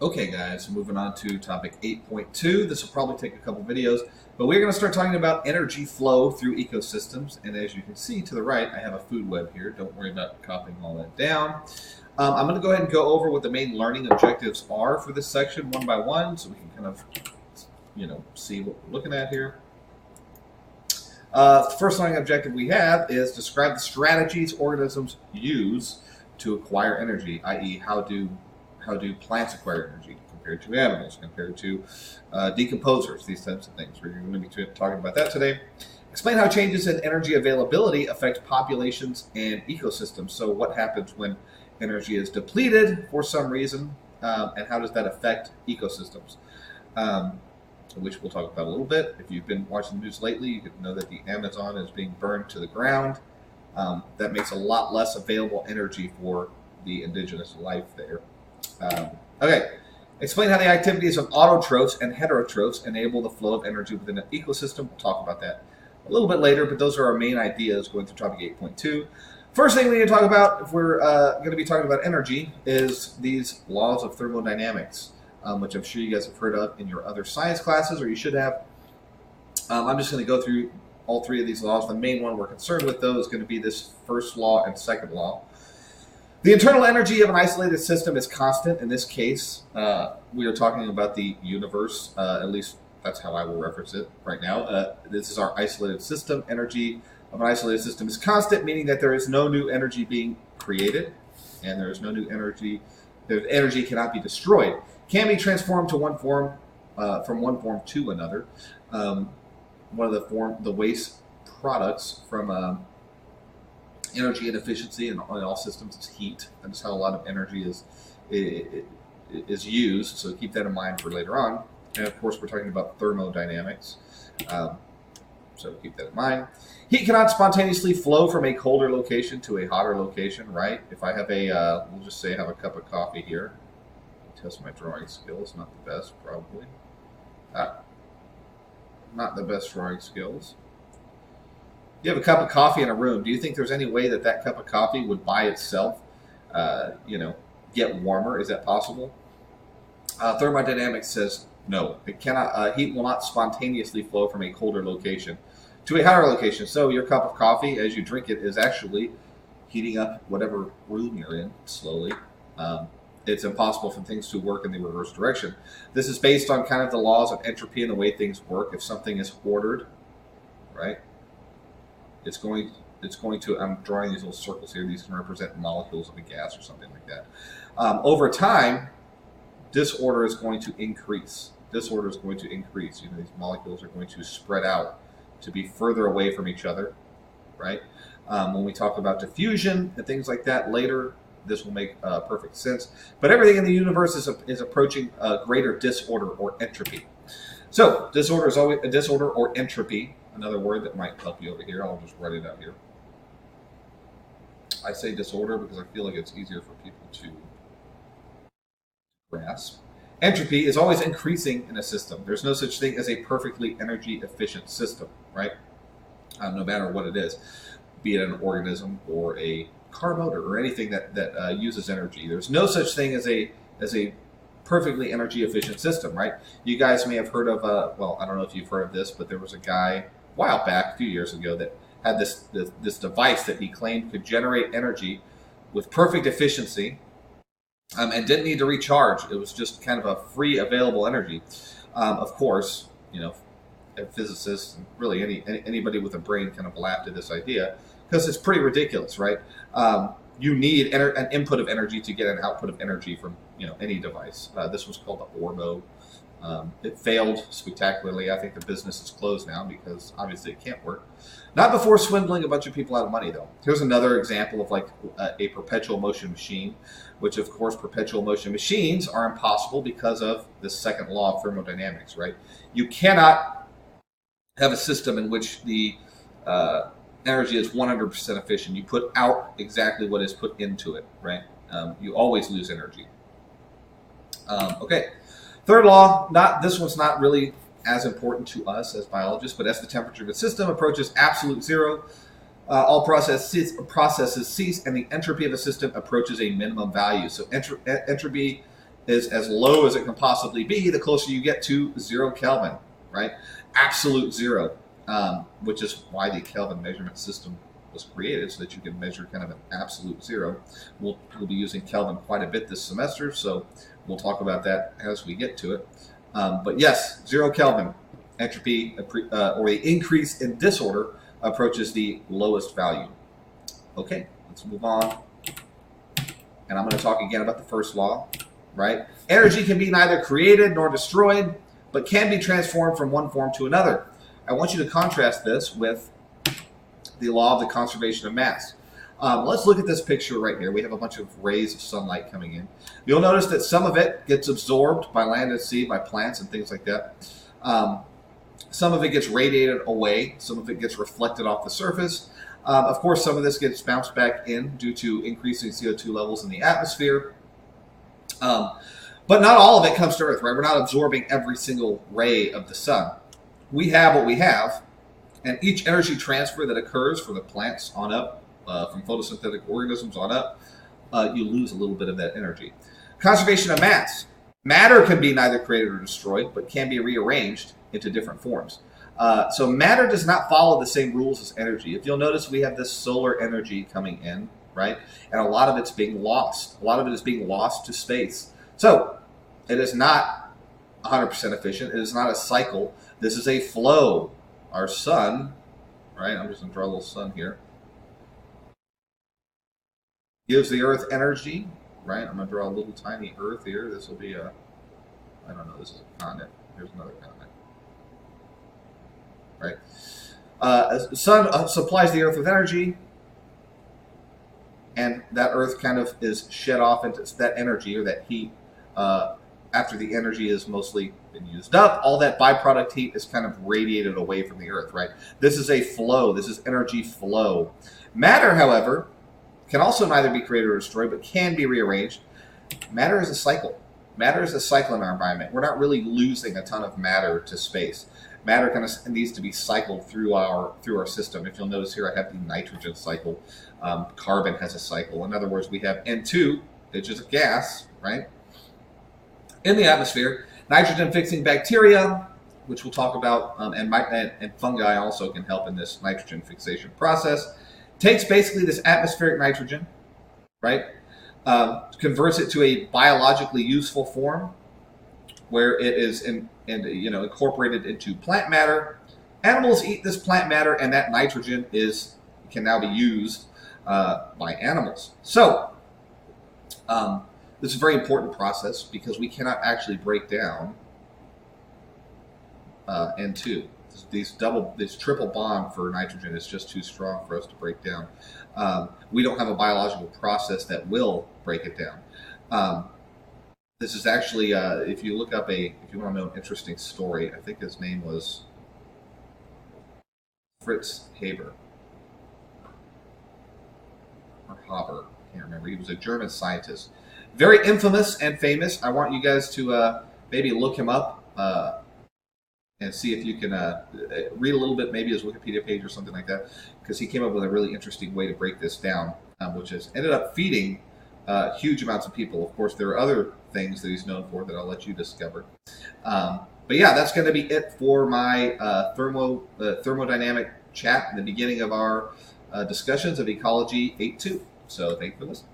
Okay guys, moving on to topic 8.2. This will probably take a couple videos, but we're going to start talking about energy flow through ecosystems. And as you can see to the right, I have a food web here. Don't worry about copying all that down. I'm going to go ahead and go over what the main learning objectives are for this section one by one, so we can kind of, see what we're looking at here. The first learning objective we have is describe the strategies organisms use to acquire energy, i.e. how do plants acquire energy compared to animals, compared to decomposers, these types of things. We're going to be talking about that today. Explain how changes in energy availability affect populations and ecosystems. So what happens when energy is depleted for some reason, and how does that affect ecosystems? Which we'll talk about a little bit. If you've been watching the news lately, you could know that the Amazon is being burned to the ground. That makes a lot less available energy for the indigenous life there. Okay, explain how the activities of autotrophs and heterotrophs enable the flow of energy within an ecosystem. We'll talk about that a little bit later, but those are our main ideas going through topic 8.2. First thing we need to talk about, if we're going to be talking about energy, is these laws of thermodynamics, which I'm sure you guys have heard of in your other science classes, or you should have. I'm just going to go through all three of these laws. The main one we're concerned with, though, is going to be this first law and second law. The internal energy of an isolated system is constant. In this case, we are talking about the universe. At least that's how I will reference it right now. This is our isolated system. Energy of an isolated system is constant, meaning that there is no new energy being created, and there is no new energy. The energy cannot be destroyed. Can be transformed to one form, from one form to another. One of the waste products from energy inefficiency in all systems is heat. That is how a lot of energy is used, so keep that in mind for later on. And of course, we're talking about thermodynamics, so keep that in mind. Heat cannot spontaneously flow from a colder location to a hotter location, right? If I have we'll just say I have a cup of coffee here. Test my drawing skills, not the best, probably. Not the best drawing skills. You have a cup of coffee in a room. Do you think there's any way that that cup of coffee would by itself, get warmer? Is that possible? Thermodynamics says no. It cannot. Heat will not spontaneously flow from a colder location to a hotter location. So your cup of coffee, as you drink it, is actually heating up whatever room you're in slowly. It's impossible for things to work in the reverse direction. This is based on kind of the laws of entropy and the way things work. If something is ordered, right? It's going to, I'm drawing these little circles here. These can represent molecules of a gas or something like that. Over time, disorder is going to increase. Disorder is going to increase. These molecules are going to spread out to be further away from each other, right? When we talk about diffusion and things like that later, this will make perfect sense. But everything in the universe is approaching greater disorder or entropy. So disorder is always a disorder or entropy. Another word that might help you over here. I'll just write it out here. I say disorder because I feel like it's easier for people to grasp. Entropy is always increasing in a system. There's no such thing as a perfectly energy efficient system, right? No matter what it is, be it an organism or a car motor or anything that uses energy. There's no such thing as a perfectly energy efficient system, right? You guys may have heard of, well, I don't know if you've heard of this, but there was a guy a while back, a few years ago, that had this device that he claimed could generate energy with perfect efficiency, and didn't need to recharge. It was just kind of a free available energy. Of course, physicists and really anybody with a brain kind of laughed at this idea because it's pretty ridiculous, right? You need an input of energy to get an output of energy from any device. This was called the Orbo. It failed spectacularly. I think the business is closed now because obviously it can't work. Not before swindling a bunch of people out of money, though. Here's another example of like a perpetual motion machine, which of course perpetual motion machines are impossible because of this second law of thermodynamics, right? You cannot have a system in which the energy is 100% efficient. You put out exactly what is put into it, right? You always lose energy. Okay. Third law, this one's not really as important to us as biologists, but as the temperature of a system approaches absolute zero, all processes cease and the entropy of a system approaches a minimum value. So entropy is as low as it can possibly be, the closer you get to 0 Kelvin, right? Absolute zero, which is why the Kelvin measurement system was created, so that you can measure kind of an absolute zero. We'll be using Kelvin quite a bit this semester, so we'll talk about that as we get to it. But yes, 0 Kelvin entropy, or the increase in disorder, approaches the lowest value. Okay, let's move on. And I'm going to talk again about the first law, right? Energy can be neither created nor destroyed, but can be transformed from one form to another. I want you to contrast this with the law of the conservation of mass. Let's look at this picture right here. We have a bunch of rays of sunlight coming in. You'll notice that some of it gets absorbed by land and sea, by plants and things like that. Some of it gets radiated away. Some of it gets reflected off the surface. Of course, some of this gets bounced back in due to increasing CO2 levels in the atmosphere. But not all of it comes to Earth, right? We're not absorbing every single ray of the sun. We have what we have, and each energy transfer that occurs for the plants on up, from photosynthetic organisms on up, you lose a little bit of that energy. Conservation of mass. Matter can be neither created or destroyed, but can be rearranged into different forms. So matter does not follow the same rules as energy. If you'll notice, we have this solar energy coming in, right? And a lot of it's being lost. A lot of it is being lost to space. So it is not 100% efficient. It is not a cycle. This is a flow. Our sun, right? I'm just going to draw a little sun here. Gives the Earth energy, right? I'm going to draw a little tiny Earth here. This will be a, I don't know, this is a continent. Here's another continent. Right? The sun supplies the Earth with energy, and that Earth kind of is shed off into that energy or that heat. After the energy is mostly been used up, all that byproduct heat is kind of radiated away from the Earth, right? This is a flow. This is energy flow. Matter, however, can also neither be created or destroyed, but can be rearranged. Matter is a cycle. Matter is a cycle in our environment. We're not really losing a ton of matter to space. Matter kind of needs to be cycled through our system. If you'll notice here, I have the nitrogen cycle. Carbon has a cycle. In other words, we have N2, which is a gas, right? In the atmosphere, nitrogen fixing bacteria, which we'll talk about, and fungi also can help in this nitrogen fixation process, takes basically this atmospheric nitrogen, right? Converts it to a biologically useful form, where it is incorporated into plant matter. Animals eat this plant matter, and that nitrogen can now be used by animals. So this is a very important process because we cannot actually break down N2. This triple bond for nitrogen is just too strong for us to break down. We don't have a biological process that will break it down. This is actually, if you look up if you want to know an interesting story, I think his name was Fritz Haber. Or Haber, I can't remember. He was a German scientist. Very infamous and famous. I want you guys to maybe look him up and see if you can read a little bit, maybe his Wikipedia page or something like that, because he came up with a really interesting way to break this down, which has ended up feeding huge amounts of people. Of course, there are other things that he's known for that I'll let you discover. But yeah, that's going to be it for my thermodynamic chat in the beginning of our discussions of Ecology 8.2. So thank you for listening.